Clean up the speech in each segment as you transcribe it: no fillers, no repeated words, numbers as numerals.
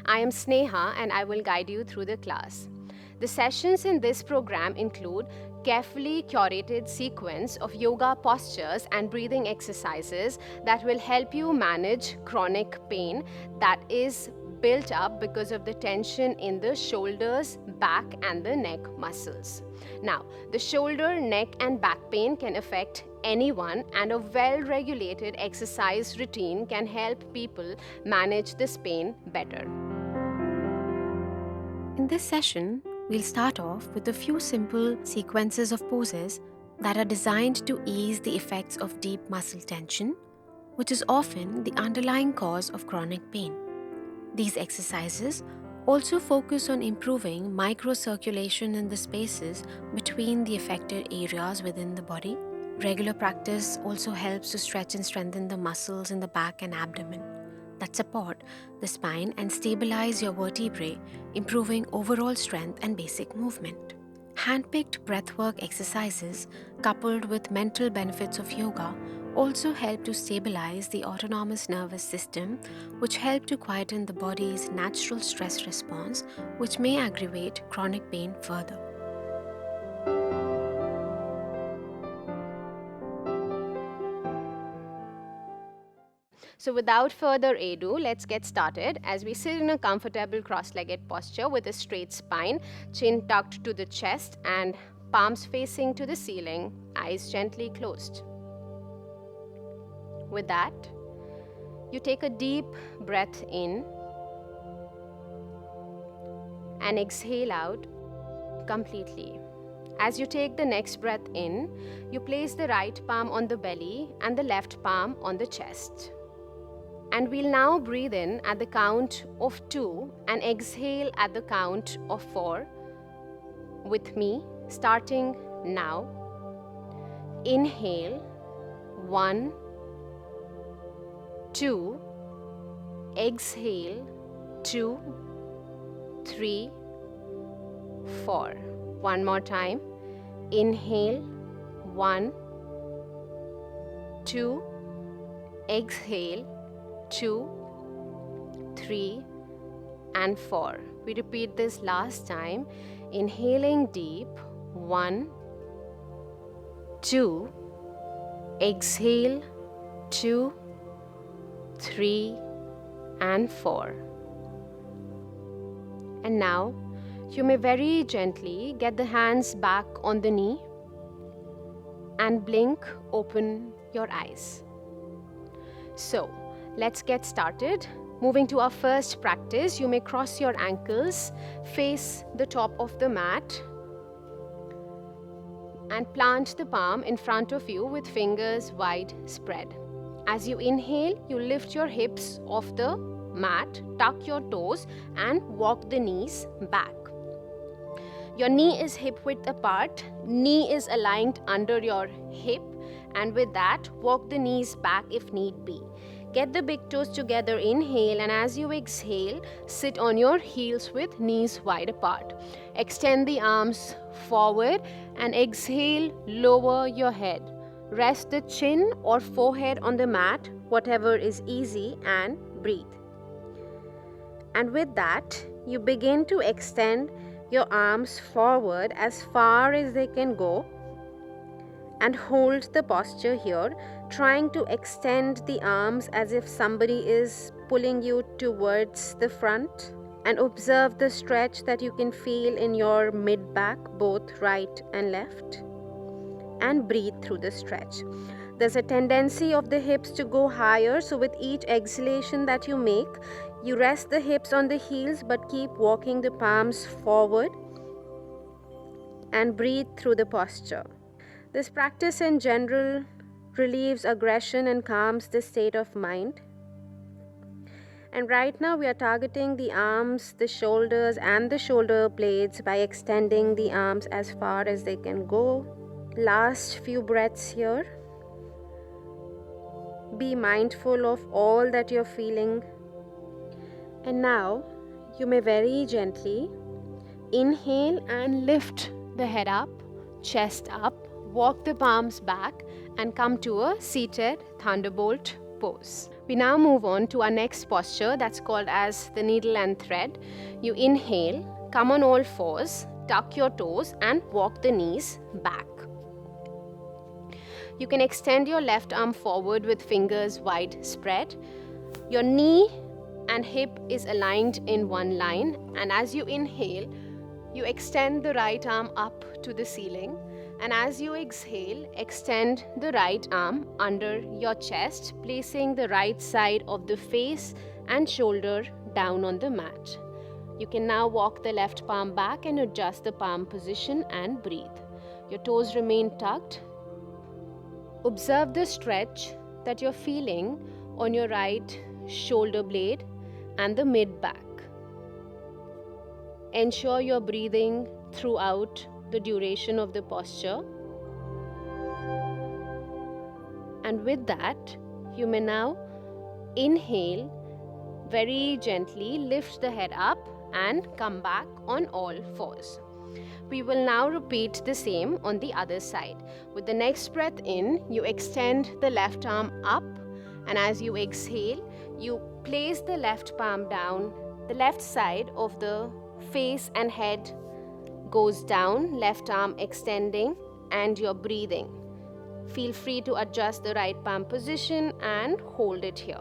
I am Sneha and I will guide you through the class. The sessions in this program include carefully curated sequence of yoga postures and breathing exercises that will help you manage chronic pain that is built up because of the tension in the shoulders, back and the neck muscles. Now, the shoulder, neck and back pain can affect anyone, and a well-regulated exercise routine can help people manage this pain better. In this session, we'll start off with a few simple sequences of poses that are designed to ease the effects of deep muscle tension, which is often the underlying cause of chronic pain. These exercises also focus on improving microcirculation in the spaces between the affected areas within the body. Regular practice also helps to stretch and strengthen the muscles in the back and abdomen that support the spine and stabilize your vertebrae, improving overall strength and basic movement. Handpicked breathwork exercises coupled with mental benefits of yoga also help to stabilize the autonomous nervous system, which help to quieten the body's natural stress response, which may aggravate chronic pain further. So without further ado, let's get started as we sit in a comfortable cross-legged posture with a straight spine, chin tucked to the chest and palms facing to the ceiling, eyes gently closed. With that, you take a deep breath in and exhale out completely. As you take the next breath in, you place the right palm on the belly and the left palm on the chest. And we'll now breathe in at the count of 2 and exhale at the count of 4 with me, starting now. Inhale, 1, 2, exhale, 2, 3, 4. One more time. Inhale, 1, 2, exhale, 2, 3, and 4. We repeat this last time. Inhaling deep, 1, 2, exhale, 2, 3, and 4. And now, you may very gently get the hands back on the knee and blink open your eyes. So, let's get started. Moving to our first practice, you may cross your ankles, face the top of the mat, and plant the palm in front of you with fingers wide spread. As you inhale, you lift your hips off the mat, tuck your toes, and walk the knees back. Your knee is hip width apart, knee is aligned under your hip, and with that, walk the knees back if need be. Get the big toes together, inhale, and as you exhale, sit on your heels with knees wide apart. Extend the arms forward and exhale, lower your head. Rest the chin or forehead on the mat, whatever is easy, and breathe. And with that, you begin to extend your arms forward as far as they can go and hold the posture here, trying to extend the arms as if somebody is pulling you towards the front, and observe the stretch that you can feel in your mid-back, both right and left, and breathe through the stretch. There's a tendency of the hips to go higher, so with each exhalation that you make, you rest the hips on the heels but keep walking the palms forward and breathe through the posture. This practice in general relieves aggression and calms the state of mind. And right now we are targeting the arms, the shoulders and the shoulder blades by extending the arms as far as they can go. Last few breaths here. Be mindful of all that you're feeling. And now you may very gently inhale and lift the head up, chest up, walk the palms back and come to a seated thunderbolt pose. We now move on to our next posture, that's called as the needle and thread. You inhale, come on all fours, tuck your toes and walk the knees back. You can extend your left arm forward with fingers wide spread. Your knee and hip is aligned in one line, and as you inhale, you extend the right arm up to the ceiling, and as you exhale, extend the right arm under your chest, placing the right side of the face and shoulder down on the mat. You can now walk the left palm back and adjust the palm position and breathe. Your toes remain tucked. Observe the stretch that you're feeling on your right shoulder blade and the mid back. Ensure you're breathing throughout the duration of the posture. And with that, you may now inhale, very gently lift the head up and come back on all fours. We will now repeat the same on the other side. With the next breath in, you extend the left arm up, and as you exhale, you place the left palm down. The left side of the face and head goes down, left arm extending, and you're breathing. Feel free to adjust the right palm position and hold it here.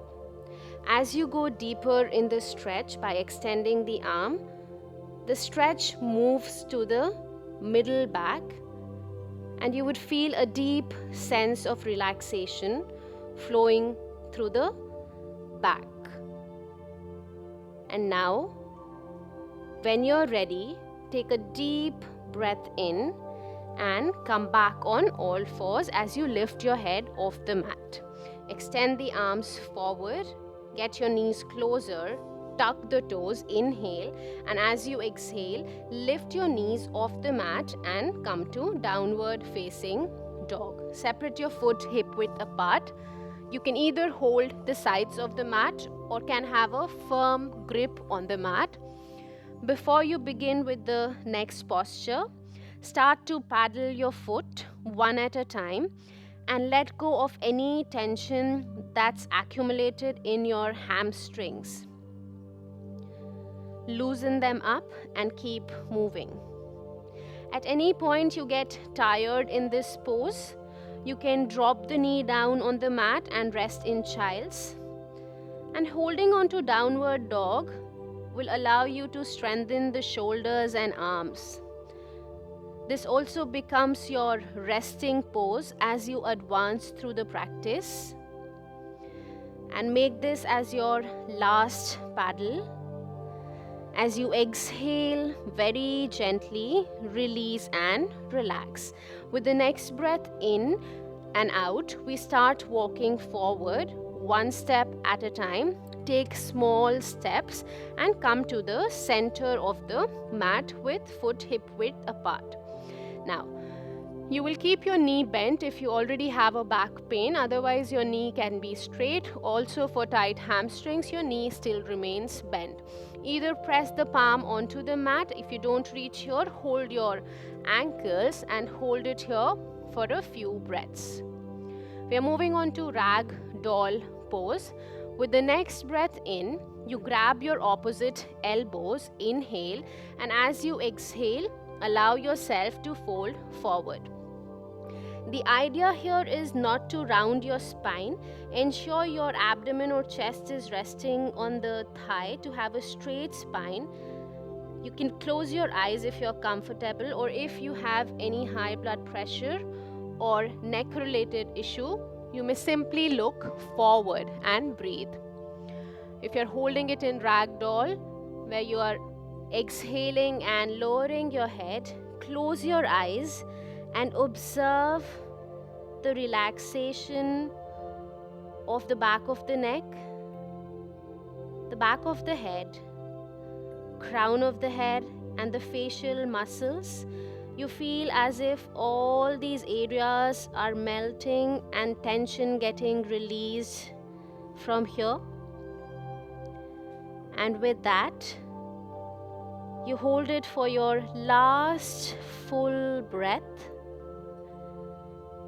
As you go deeper in the stretch by extending the arm, the stretch moves to the middle back, and you would feel a deep sense of relaxation flowing through the back. And now, when you're ready, take a deep breath in and come back on all fours as you lift your head off the mat. Extend the arms forward, get your knees closer, tuck the toes, inhale, and as you exhale, lift your knees off the mat and come to downward facing dog. Separate your foot hip width apart. You can either hold the sides of the mat or can have a firm grip on the mat. Before you begin with the next posture, start to paddle your foot one at a time and let go of any tension that's accumulated in your hamstrings. Loosen them up and keep moving. At any point you get tired in this pose, you can drop the knee down on the mat and rest in child's. And holding on to downward dog will allow you to strengthen the shoulders and arms. This also becomes your resting pose as you advance through the practice. And make this as your last paddle. As you exhale, very gently release and relax. With the next breath in and out, we start walking forward one step at a time. Take small steps and come to the center of the mat with foot hip width apart. Now, you will keep your knee bent if you already have a back pain. Otherwise, your knee can be straight. Also, for tight hamstrings, your knee still remains bent. Either press the palm onto the mat. If you don't reach here, hold your ankles and hold it here for a few breaths. We are moving on to rag doll pose. With the next breath in, you grab your opposite elbows, inhale, and as you exhale, allow yourself to fold forward. The idea here is not to round your spine. Ensure your abdomen or chest is resting on the thigh to have a straight spine. You can close your eyes if you're comfortable, or if you have any high blood pressure or neck related issue, you may simply look forward and breathe. If you're holding it in ragdoll, where you are exhaling and lowering your head, close your eyes and observe the relaxation of the back of the neck, the back of the head, crown of the head, and the facial muscles. You feel as if all these areas are melting and tension getting released from here. And with that, you hold it for your last full breath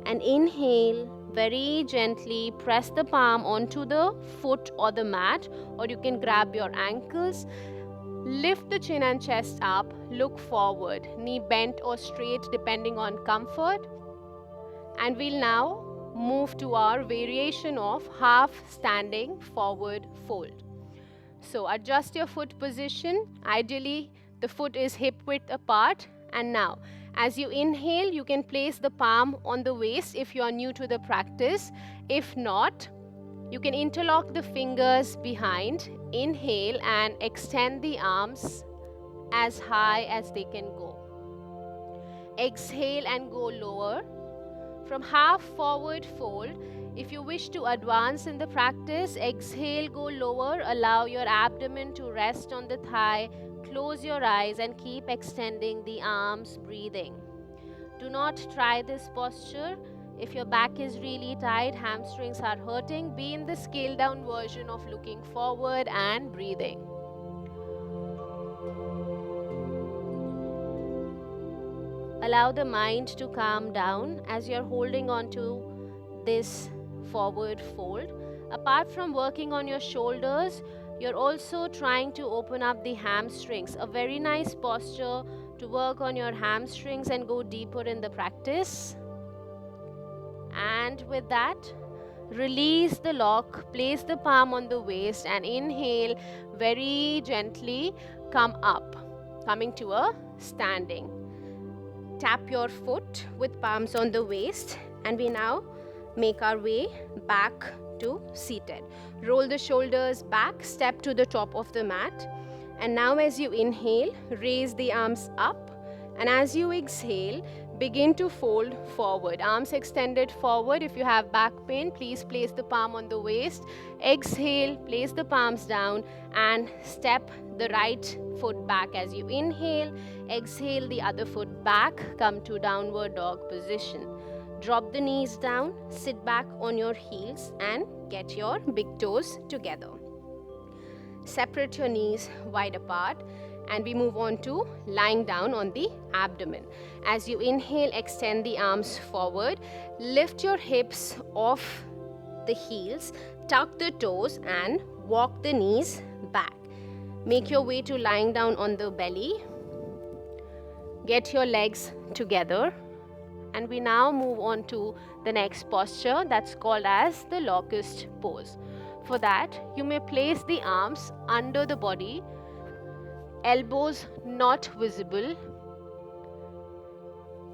and inhale very gently press the palm onto the foot or the mat, or you can grab your ankles. Lift the chin and chest up, look forward, knee bent or straight depending on comfort. And we'll now move to our variation of half standing forward fold. So adjust your foot position. Ideally, the foot is hip width apart. And now, as you inhale, you can place the palm on the waist if you are new to the practice. If not, you can interlock the fingers behind, inhale and extend the arms as high as they can go. Exhale and go lower. From half forward fold, if you wish to advance in the practice, exhale, go lower, allow your abdomen to rest on the thigh, close your eyes and keep extending the arms, breathing. Do not try this posture. If your back is really tight, hamstrings are hurting, be in the scaled down version of looking forward and breathing. Allow the mind to calm down as you're holding on to this forward fold. Apart from working on your shoulders, you're also trying to open up the hamstrings. A very nice posture to work on your hamstrings and go deeper in the practice. And with that, release the lock, place the palm on the waist and inhale, very gently come up, coming to a standing. Tap your foot with palms on the waist, and we now make our way back to seated. Roll the shoulders back, step to the top of the mat, and now as you inhale, raise the arms up, and as you exhale, begin to fold forward. Arms extended forward. If you have back pain, please place the palm on the waist. Exhale, place the palms down and step the right foot back as you inhale. Exhale the other foot back. Come to downward dog position. Drop the knees down, sit back on your heels and get your big toes together. Separate your knees wide apart. And we move on to lying down on the abdomen. As you inhale, extend the arms forward. Lift your hips off the heels. Tuck the toes and walk the knees back. Make your way to lying down on the belly. Get your legs together. And we now move on to the next posture that's called as the locust pose. For that, you may place the arms under the body, elbows not visible.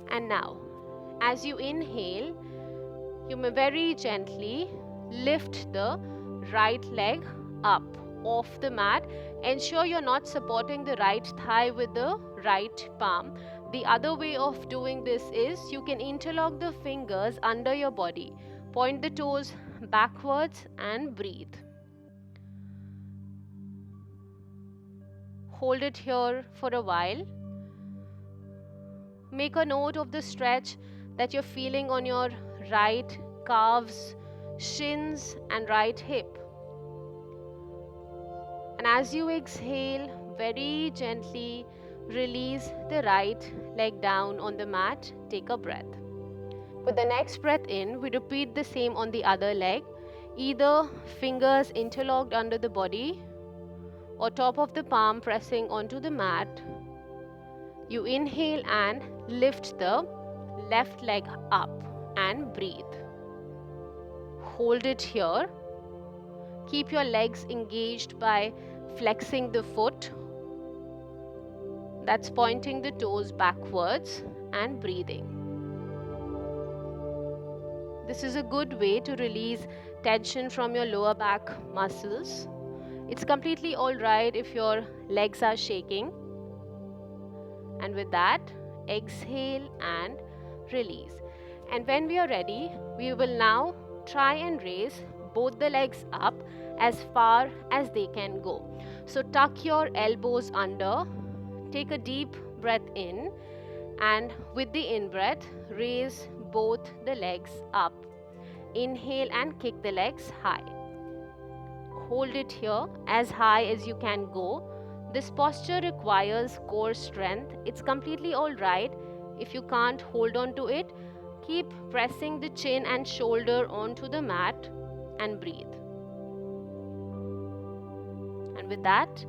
And now, as you inhale, you may very gently lift the right leg up off the mat. Ensure you're not supporting the right thigh with the right palm. The other way of doing this is you can interlock the fingers under your body. Point the toes backwards and breathe. Hold it here for a while. Make a note of the stretch that you're feeling on your right calves, shins and right hip. And as you exhale, very gently release the right leg down on the mat. Take a breath. With the next breath in, we repeat the same on the other leg. Either fingers interlocked under the body or top of the palm pressing onto the mat. You inhale and lift the left leg up and breathe. Hold it here. Keep your legs engaged by flexing the foot. That's pointing the toes backwards and breathing. This is a good way to release tension from your lower back muscles. It's completely alright if your legs are shaking. And with that, exhale and release. And when we are ready, we will now try and raise both the legs up as far as they can go. So tuck your elbows under, take a deep breath in, and with the in-breath, raise both the legs up. Inhale and kick the legs high. Hold it here as high as you can go. This posture requires core strength. It's completely alright if you can't hold on to it. Keep pressing the chin and shoulder onto the mat and breathe. And with that,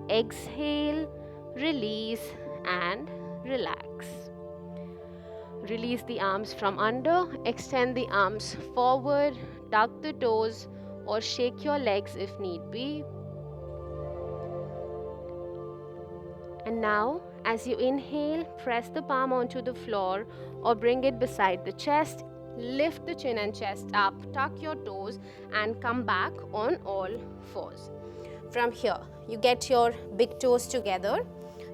exhale, release and relax. Release the arms from under, extend the arms forward, tuck the toes or shake your legs if need be. And now, as you inhale, press the palm onto the floor or bring it beside the chest. Lift the chin and chest up, tuck your toes and come back on all fours. From here, you get your big toes together,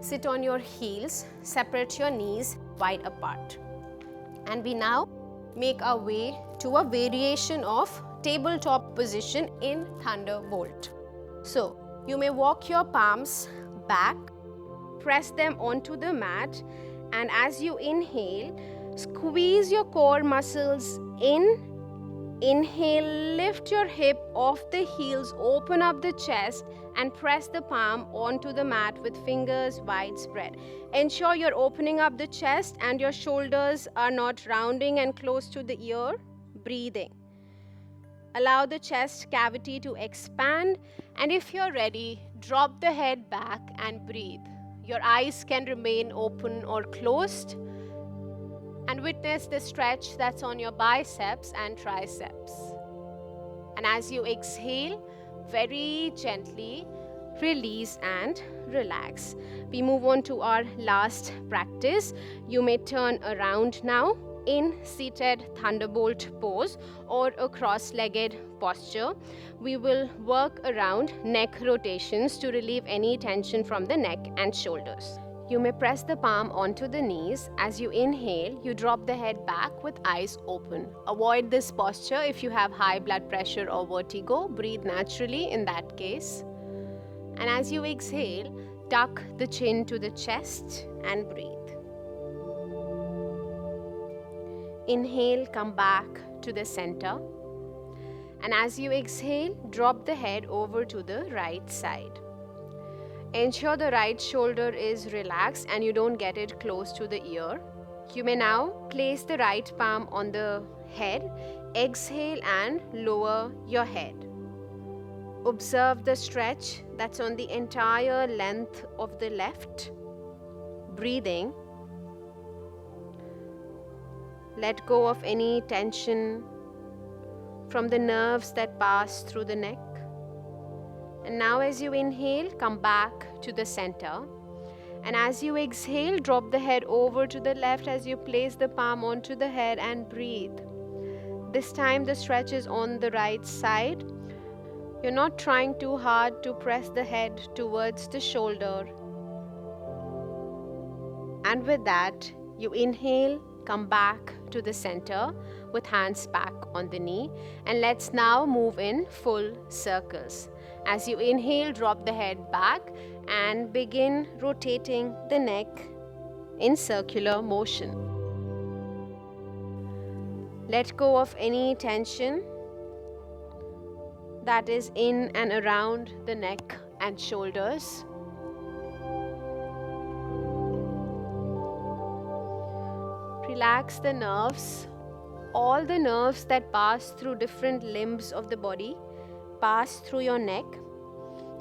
sit on your heels, separate your knees wide apart. And we now make our way to a variation of tabletop position in Thunderbolt. So, you may walk your palms back, press them onto the mat, and as you inhale, squeeze your core muscles in. Inhale, lift your hip off the heels, open up the chest and press the palm onto the mat with fingers wide spread. Ensure you're opening up the chest and your shoulders are not rounding and close to the ear. Breathing. Allow the chest cavity to expand, and if you're ready, drop the head back and breathe. Your eyes can remain open or closed, and witness the stretch that's on your biceps and triceps. And as you exhale, very gently release and relax. We move on to our last practice. You may turn around now in seated thunderbolt pose or a cross-legged posture. We will work around neck rotations to relieve any tension from the neck and shoulders. You may press the palm onto the knees. As you inhale, you drop the head back with eyes open. Avoid this posture if you have high blood pressure or vertigo. Breathe naturally in that case. And as you exhale, tuck the chin to the chest and breathe. Inhale, come back to the center. And as you exhale, drop the head over to the right side. Ensure the right shoulder is relaxed and you don't get it close to the ear. You may now place the right palm on the head. Exhale and lower your head. Observe the stretch that's on the entire length of the left. Breathing. Let go of any tension from the nerves that pass through the neck. And now as you inhale, come back to the center. And as you exhale, drop the head over to the left as you place the palm onto the head and breathe. This time the stretch is on the right side. You're not trying too hard to press the head towards the shoulder. And with that, you inhale, come back to the center with hands back on the knee. And let's now move in full circles. As you inhale, drop the head back and begin rotating the neck in circular motion. Let go of any tension that is in and around the neck and shoulders. Relax the nerves. All the nerves that pass through different limbs of the body pass through your neck.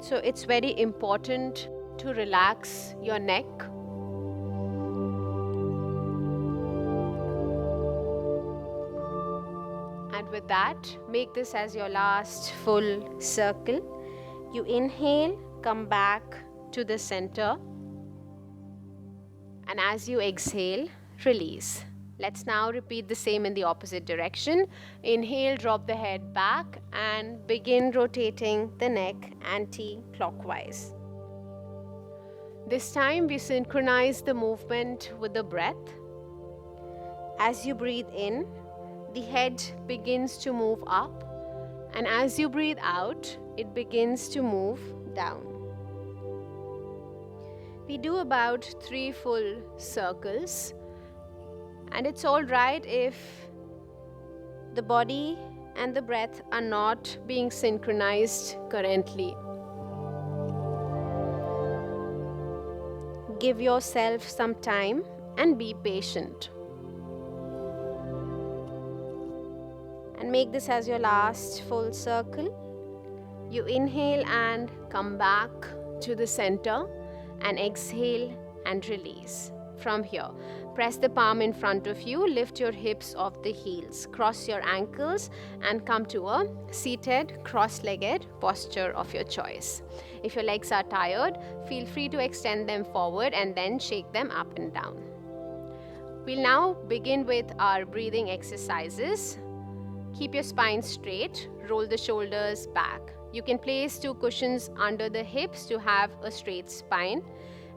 So it's very important to relax your neck. And with that, make this as your last full circle. You inhale, come back to the center. And as you exhale, release. Let's now repeat the same in the opposite direction. Inhale, drop the head back and begin rotating the neck anti-clockwise. This time we synchronize the movement with the breath. As you breathe in, the head begins to move up, and as you breathe out, it begins to move down. We do about 3 full circles. And it's all right if the body and the breath are not being synchronized currently. Give yourself some time and be patient. make this as your last full circle. You inhale and come back to the center and exhale and release. From here, press the palm in front of you, lift your hips off the heels, cross your ankles and come to a seated, cross-legged posture of your choice. If your legs are tired, feel free to extend them forward and then shake them up and down. We'll now begin with our breathing exercises. Keep your spine straight, roll the shoulders back. You can place 2 cushions under the hips to have a straight spine.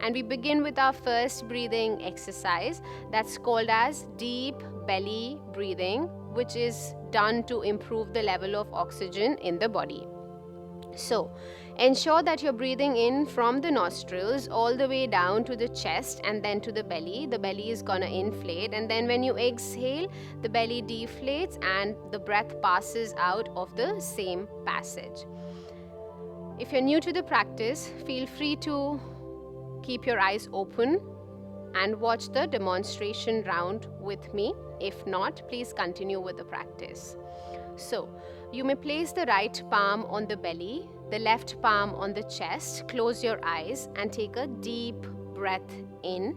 And we begin with our first breathing exercise that's called as deep belly breathing, which is done to improve the level of oxygen in the body. So, ensure that you're breathing in from the nostrils all the way down to the chest and then to the belly. The belly is gonna inflate, and then when you exhale, the belly deflates and the breath passes out of the same passage. If you're new to the practice, feel free to keep your eyes open and watch the demonstration round with me. If not, please continue with the practice. So, you may place the right palm on the belly, the left palm on the chest, close your eyes and take a deep breath in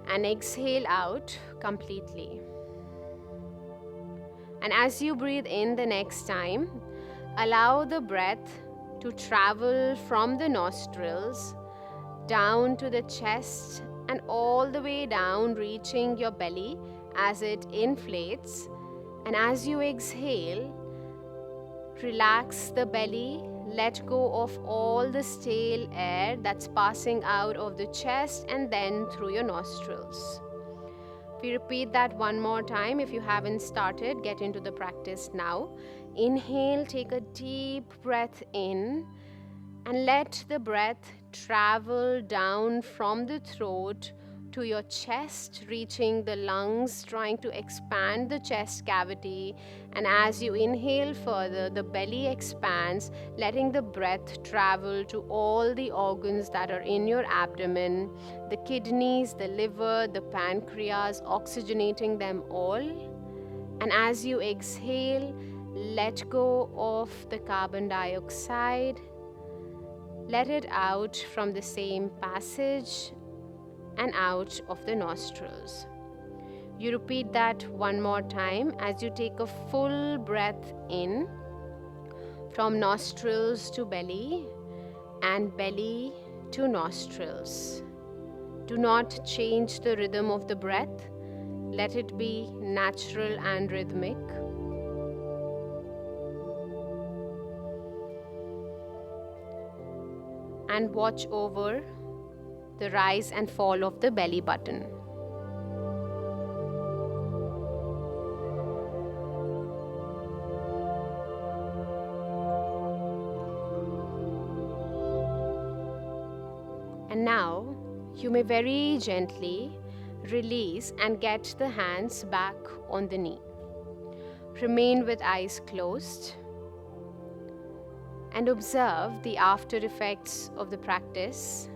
and exhale out completely. And as you breathe in the next time, allow the breath to travel from the nostrils down to the chest and all the way down, reaching your belly as it inflates. And as you exhale, relax the belly, let go of all the stale air that's passing out of the chest and then through your nostrils. We repeat that one more time. If you haven't started, get into the practice now. Inhale, take a deep breath in and let the breath travel down from the throat to your chest, reaching the lungs, trying to expand the chest cavity. And as you inhale further, the belly expands, letting the breath travel to all the organs that are in your abdomen, the kidneys, the liver, the pancreas, oxygenating them all. And as you exhale, let go of the carbon dioxide. Let it out from the same passage and out of the nostrils. You repeat that one more time as you take a full breath in from nostrils to belly and belly to nostrils. Do not change the rhythm of the breath. Let it be natural and rhythmic. And watch over the rise and fall of the belly button. And now you may very gently release and get the hands back on the knee. Remain with eyes closed and observe the after effects of the practice.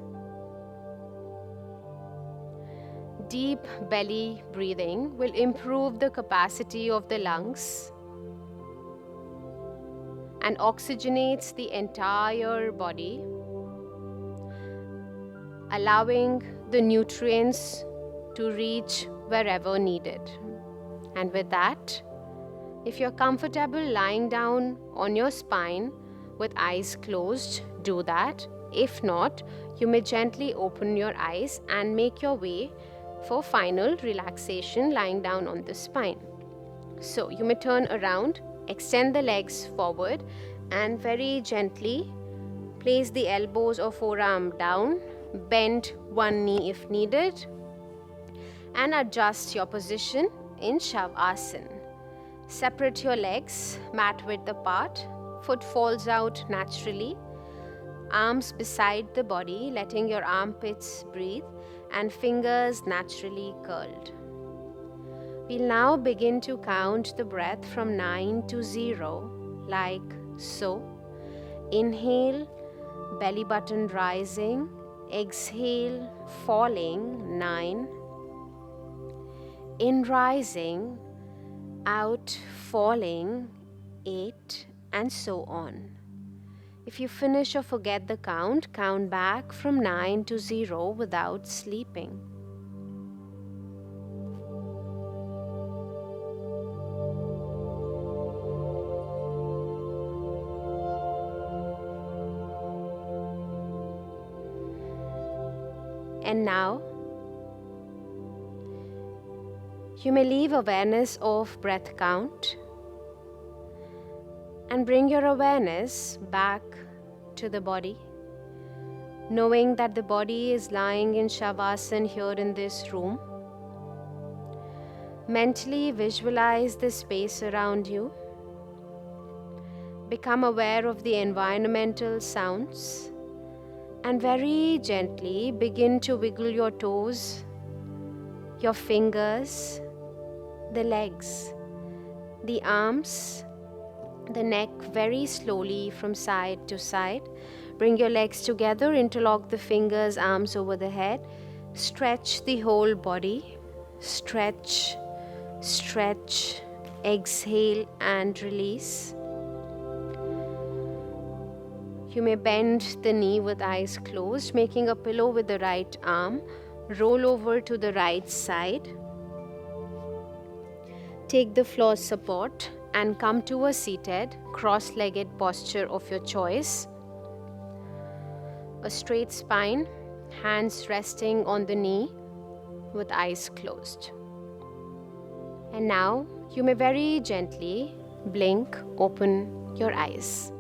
Deep belly breathing will improve the capacity of the lungs and oxygenates the entire body, allowing the nutrients to reach wherever needed. And with that, if you're comfortable lying down on your spine with eyes closed, do that. If not, you may gently open your eyes and make your way for final relaxation lying down on the spine. So you may turn around, extend the legs forward and very gently place the elbows or forearm down, bend one knee if needed and adjust your position in Shavasana. Separate your legs, mat width apart, foot falls out naturally, arms beside the body, letting your armpits breathe and fingers naturally curled. We'll now begin to count the breath from 9 to 0, like so. Inhale, belly button rising. Exhale, falling, 9. In rising, out, falling, 8, and so on. If you finish or forget the count, count back from 9 to 0 without sleeping. And now, you may leave awareness of breath count and bring your awareness back to the body, knowing that the body is lying in Shavasana here in this room. Mentally visualize the space around you. Become aware of the environmental sounds and very gently begin to wiggle your toes, your fingers, the legs, the arms, the neck very slowly from side to side. Bring your legs together, interlock the fingers, arms over the head. Stretch the whole body. Stretch, stretch, exhale and release. You may bend the knee with eyes closed, making a pillow with the right arm. Roll over to the right side. Take the floor support and come to a seated, cross-legged posture of your choice. A straight spine, hands resting on the knee with eyes closed. And now you may very gently blink, open your eyes.